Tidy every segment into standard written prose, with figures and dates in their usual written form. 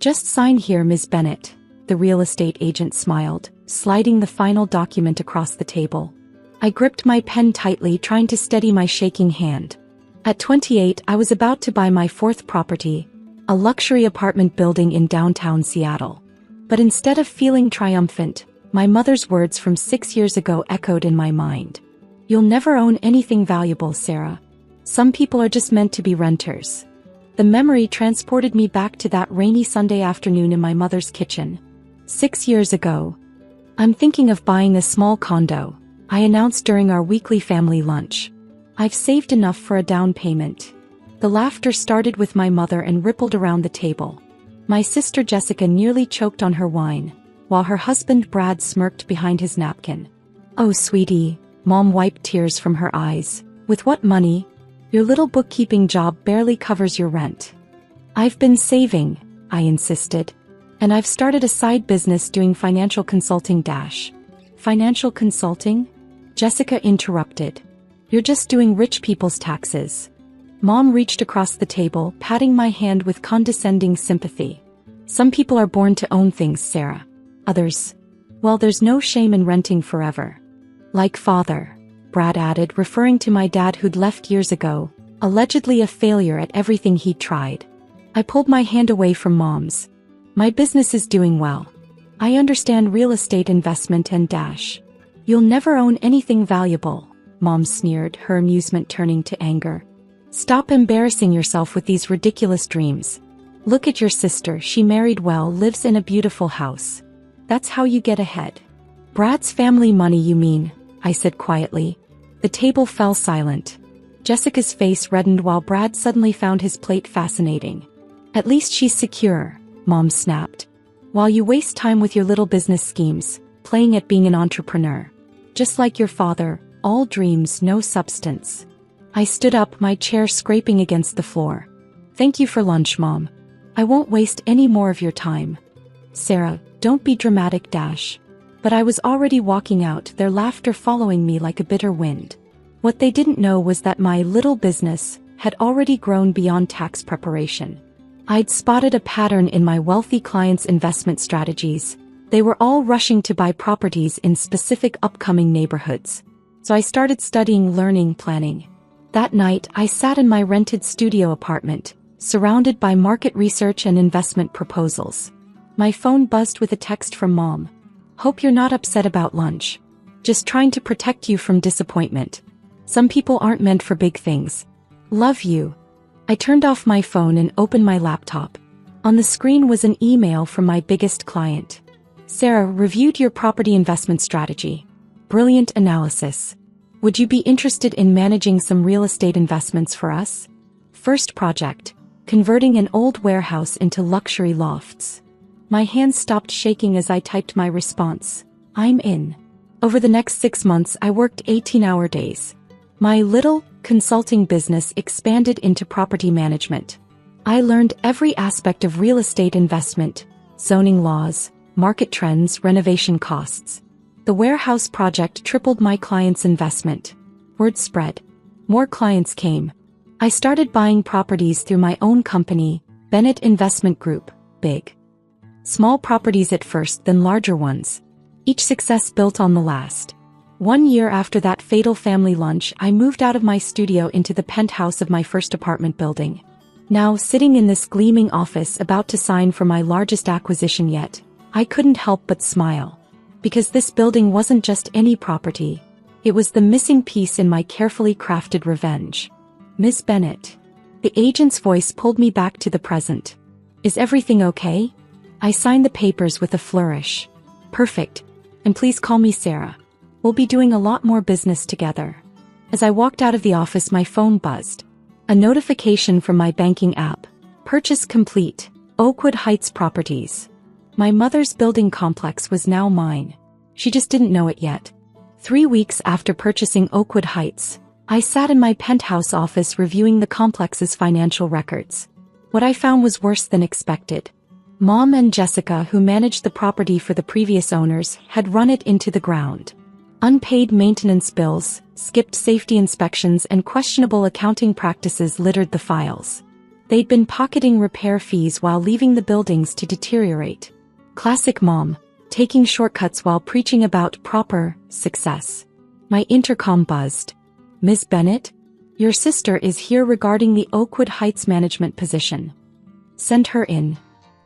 Just sign here, Ms. Bennett, the real estate agent smiled, sliding the final document across the table. I gripped my pen tightly, trying to steady my shaking hand. At 28, I was about to buy my fourth property, a luxury apartment building in downtown Seattle. But instead of feeling triumphant, my mother's words from 6 years ago echoed in my mind. You'll never own anything valuable, Sarah. Some people are just meant to be renters. The memory transported me back to that rainy Sunday afternoon in my mother's kitchen. 6 years ago. I'm thinking of buying a small condo, I announced during our weekly family lunch. I've saved enough for a down payment. The laughter started with my mother and rippled around the table. My sister Jessica nearly choked on her wine, while her husband Brad smirked behind his napkin. Oh, sweetie, Mom wiped tears from her eyes. With what money? Your little bookkeeping job barely covers your rent. I've been saving, I insisted. And I've started a side business doing financial consulting. Financial consulting? Jessica interrupted. You're just doing rich people's taxes. Mom reached across the table, patting my hand with condescending sympathy. Some people are born to own things, Sarah. Others, well, there's no shame in renting forever. Like father, Brad added, referring to my dad who'd left years ago, allegedly a failure at everything he'd tried. I pulled my hand away from Mom's. My business is doing well. I understand real estate investment and You'll never own anything valuable, Mom sneered, her amusement turning to anger. Stop embarrassing yourself with these ridiculous dreams. Look at your sister, she married well, lives in a beautiful house. That's how you get ahead. Brad's family money, you mean? I said quietly. The table fell silent. Jessica's face reddened while Brad suddenly found his plate fascinating. At least she's secure, Mom snapped. While you waste time with your little business schemes, playing at being an entrepreneur. Just like your father, all dreams, no substance. I stood up, my chair scraping against the floor. Thank you for lunch, Mom. I won't waste any more of your time. Sarah, don't be dramatic. But I was already walking out, their laughter following me like a bitter wind. What they didn't know was that my little business had already grown beyond tax preparation. I'd spotted a pattern in my wealthy clients' investment strategies. They were all rushing to buy properties in specific upcoming neighborhoods. So I started studying, learning, planning. That night, I sat in my rented studio apartment, surrounded by market research and investment proposals. My phone buzzed with a text from Mom. Hope you're not upset about lunch. Just trying to protect you from disappointment. Some people aren't meant for big things. Love you. I turned off my phone and opened my laptop. On the screen was an email from my biggest client. Sarah, reviewed your property investment strategy. Brilliant analysis. Would you be interested in managing some real estate investments for us? First project, converting an old warehouse into luxury lofts. My hands stopped shaking as I typed my response. I'm in. Over the next 6 months, I worked 18-hour days. My little consulting business expanded into property management. I learned every aspect of real estate investment, zoning laws, market trends, renovation costs. The warehouse project tripled my clients' investment. Word spread. More clients came. I started buying properties through my own company, Bennett Investment Group, big. Small properties at first, then larger ones. Each success built on the last. 1 year after that fatal family lunch, I moved out of my studio into the penthouse of my first apartment building. Now, sitting in this gleaming office about to sign for my largest acquisition yet, I couldn't help but smile. Because this building wasn't just any property. It was the missing piece in my carefully crafted revenge. Miss Bennett. The agent's voice pulled me back to the present. Is everything okay? I signed the papers with a flourish. Perfect. And please call me Sarah. We'll be doing a lot more business together. As I walked out of the office, my phone buzzed. A notification from my banking app. Purchase complete. Oakwood Heights Properties. My mother's building complex was now mine. She just didn't know it yet. 3 weeks after purchasing Oakwood Heights, I sat in my penthouse office reviewing the complex's financial records. What I found was worse than expected. Mom and Jessica, who managed the property for the previous owners, had run it into the ground. Unpaid maintenance bills, skipped safety inspections, and questionable accounting practices littered the files. They'd been pocketing repair fees while leaving the buildings to deteriorate. Classic mom, taking shortcuts while preaching about proper success. My intercom buzzed. "Ms. Bennett? Your sister is here regarding the Oakwood Heights management position. Send her in."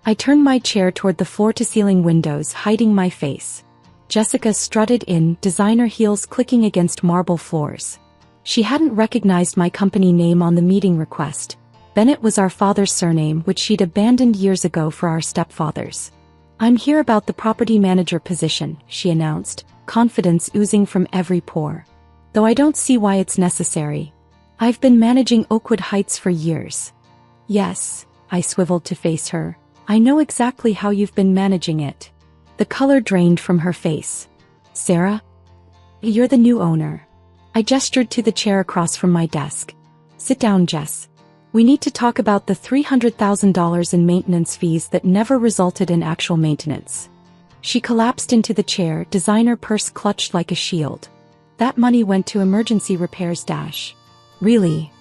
I turned my chair toward the floor-to-ceiling windows, hiding my face. Jessica strutted in, designer heels clicking against marble floors. She hadn't recognized my company name on the meeting request. Bennett was our father's surname, which she'd abandoned years ago for our stepfathers. "I'm here about the property manager position," she announced, confidence oozing from every pore. "Though I don't see why it's necessary. I've been managing Oakwood Heights for years." "Yes," I swiveled to face her. "I know exactly how you've been managing it." The color drained from her face. "Sarah? You're the new owner." I gestured to the chair across from my desk. "Sit down, Jess. We need to talk about the $300,000 in maintenance fees that never resulted in actual maintenance." She collapsed into the chair, designer purse clutched like a shield. "That money went to emergency repairs dash." "Really?"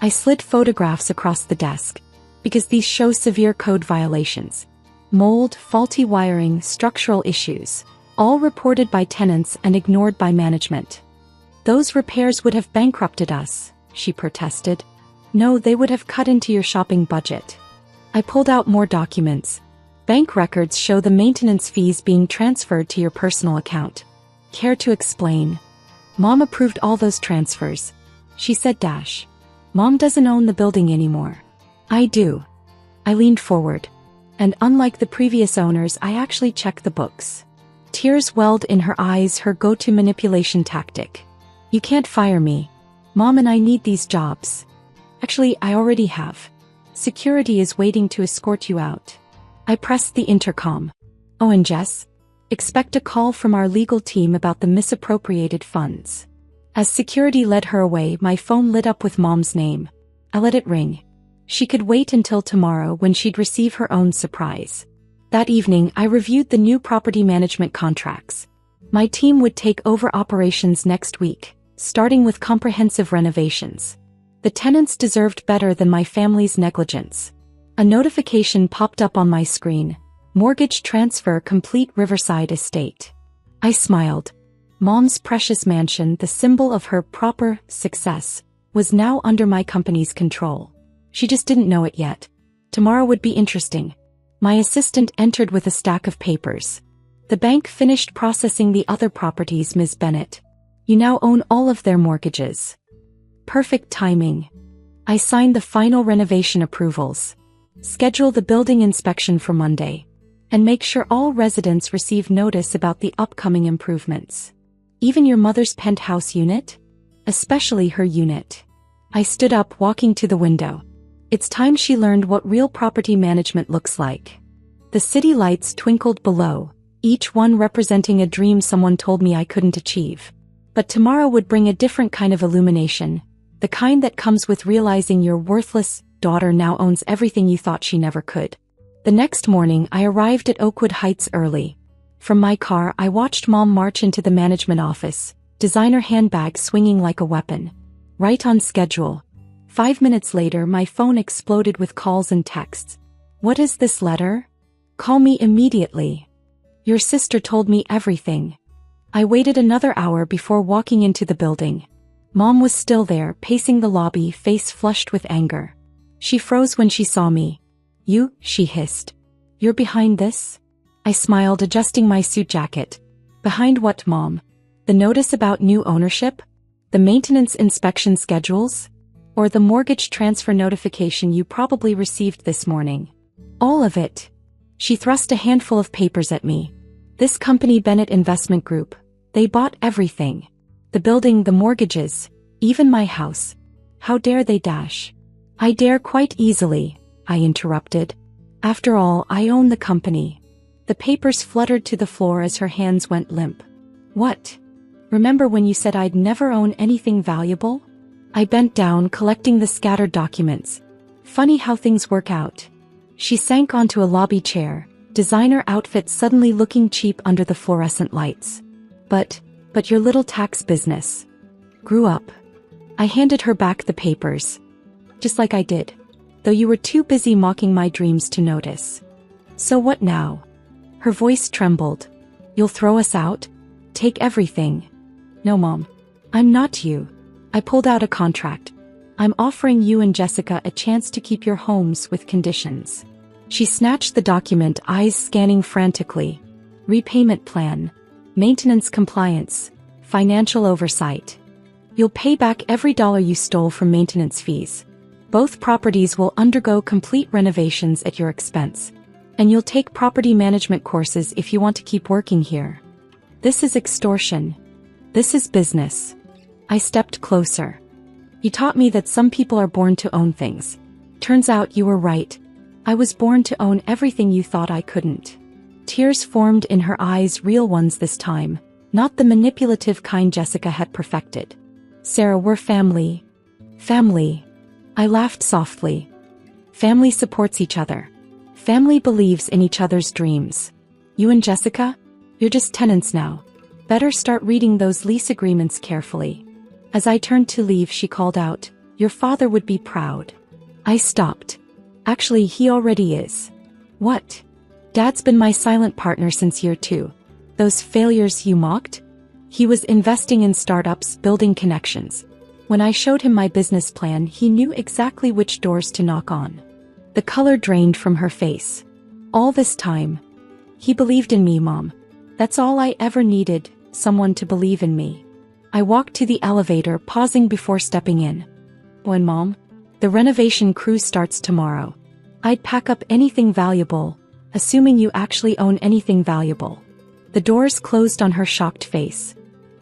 I slid photographs across the desk. "Because these show severe code violations. Mold, faulty wiring, structural issues. All reported by tenants and ignored by management. Those repairs would have bankrupted us," she protested. "No, they would have cut into your shopping budget." I pulled out more documents. Bank records show the maintenance fees being transferred to your personal account. "Care to explain?" "Mom approved all those transfers," she said. "Mom doesn't own the building anymore." "I do." I leaned forward. "And unlike the previous owners, I actually check the books." Tears welled in her eyes, her go-to manipulation tactic. "You can't fire me. Mom and I need these jobs. Actually, I already have. Security is waiting to escort you out." I pressed the intercom. "Oh, and Jess? Expect a call from our legal team about the misappropriated funds." As security led her away, my phone lit up with Mom's name. I let it ring. She could wait until tomorrow when she'd receive her own surprise. That evening, I reviewed the new property management contracts. My team would take over operations next week, starting with comprehensive renovations. The tenants deserved better than my family's negligence. A notification popped up on my screen. "Mortgage transfer complete, Riverside Estate." I smiled. Mom's precious mansion, the symbol of her proper success, was now under my company's control. She just didn't know it yet. Tomorrow would be interesting. My assistant entered with a stack of papers. "The bank finished processing the other properties, Ms. Bennett. You now own all of their mortgages." Perfect timing. I signed the final renovation approvals. "Schedule the building inspection for Monday. And make sure all residents receive notice about the upcoming improvements. Even your mother's penthouse unit? Especially her unit." I stood up, walking to the window. It's time she learned what real property management looks like. The city lights twinkled below, each one representing a dream someone told me I couldn't achieve. But tomorrow would bring a different kind of illumination, the kind that comes with realizing your worthless daughter now owns everything you thought she never could. The next morning, I arrived at Oakwood Heights early. From my car, I watched Mom march into the management office, designer handbag swinging like a weapon. Right on schedule. 5 minutes later, my phone exploded with calls and texts. "What is this letter? Call me immediately. Your sister told me everything." I waited another hour before walking into the building. Mom was still there, pacing the lobby, face flushed with anger. She froze when she saw me. "You," she hissed. "You're behind this?" I smiled, adjusting my suit jacket. "Behind what, Mom? The notice about new ownership? The maintenance inspection schedules? Or the mortgage transfer notification you probably received this morning?" "All of it." She thrust a handful of papers at me. "This company, Bennett Investment Group, they bought everything. The building, the mortgages, even my house. How dare they dash?" "I dare quite easily," I interrupted. "After all, I own the company." The papers fluttered to the floor as her hands went limp. "What? Remember when you said I'd never own anything valuable?" I bent down, collecting the scattered documents. "Funny how things work out." She sank onto a lobby chair, designer outfit suddenly looking cheap under the fluorescent lights. But your little tax business grew up." I handed her back the papers. "Just like I did. though you were too busy mocking my dreams to notice. So what now? Her voice trembled. You'll throw us out? Take everything? No, Mom. I'm not you. I pulled out a contract. I'm offering you and Jessica a chance to keep your homes with conditions. She snatched the document, eyes scanning frantically. Repayment plan. Maintenance compliance. Financial oversight. You'll pay back every dollar you stole from maintenance fees. Both properties will undergo complete renovations at your expense. And you'll take property management courses if you want to keep working here. This is extortion. This is business. I stepped closer. You taught me that some people are born to own things. Turns out you were right. I was born to own everything you thought I couldn't. Tears formed in her eyes, real ones this time, not the manipulative kind Jessica had perfected. Sarah, we're family. Family. I laughed softly. Family supports each other. Family believes in each other's dreams. You and Jessica? You're just tenants now. Better start reading those lease agreements carefully. As I turned to leave, she called out, your father would be proud. I stopped. Actually, he already is. What? Dad's been my silent partner since year 2. Those failures you mocked? He was investing in startups, building connections. When I showed him my business plan, he knew exactly which doors to knock on. The color drained from her face. All this time. He believed in me, Mom. That's all I ever needed, someone to believe in me. I walked to the elevator, pausing before stepping in. When, Mom? The renovation cruise starts tomorrow. I'd pack up anything valuable, assuming you actually own anything valuable. The doors closed on her shocked face.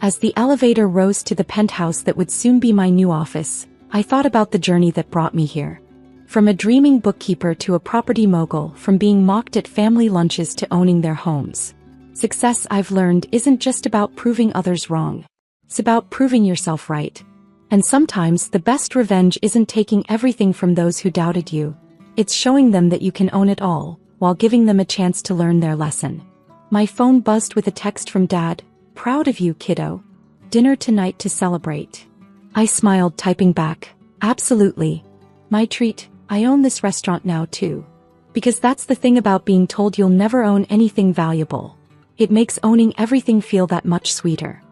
As the elevator rose to the penthouse that would soon be my new office, I thought about the journey that brought me here. From a dreaming bookkeeper to a property mogul, from being mocked at family lunches to owning their homes. Success, I've learned, isn't just about proving others wrong. It's about proving yourself right. And sometimes the best revenge isn't taking everything from those who doubted you. It's showing them that you can own it all, while giving them a chance to learn their lesson. My phone buzzed with a text from Dad. Proud of you, kiddo. Dinner tonight to celebrate. I smiled, typing back. Absolutely. My treat. I own this restaurant now too. Because that's the thing about being told you'll never own anything valuable. It makes owning everything feel that much sweeter.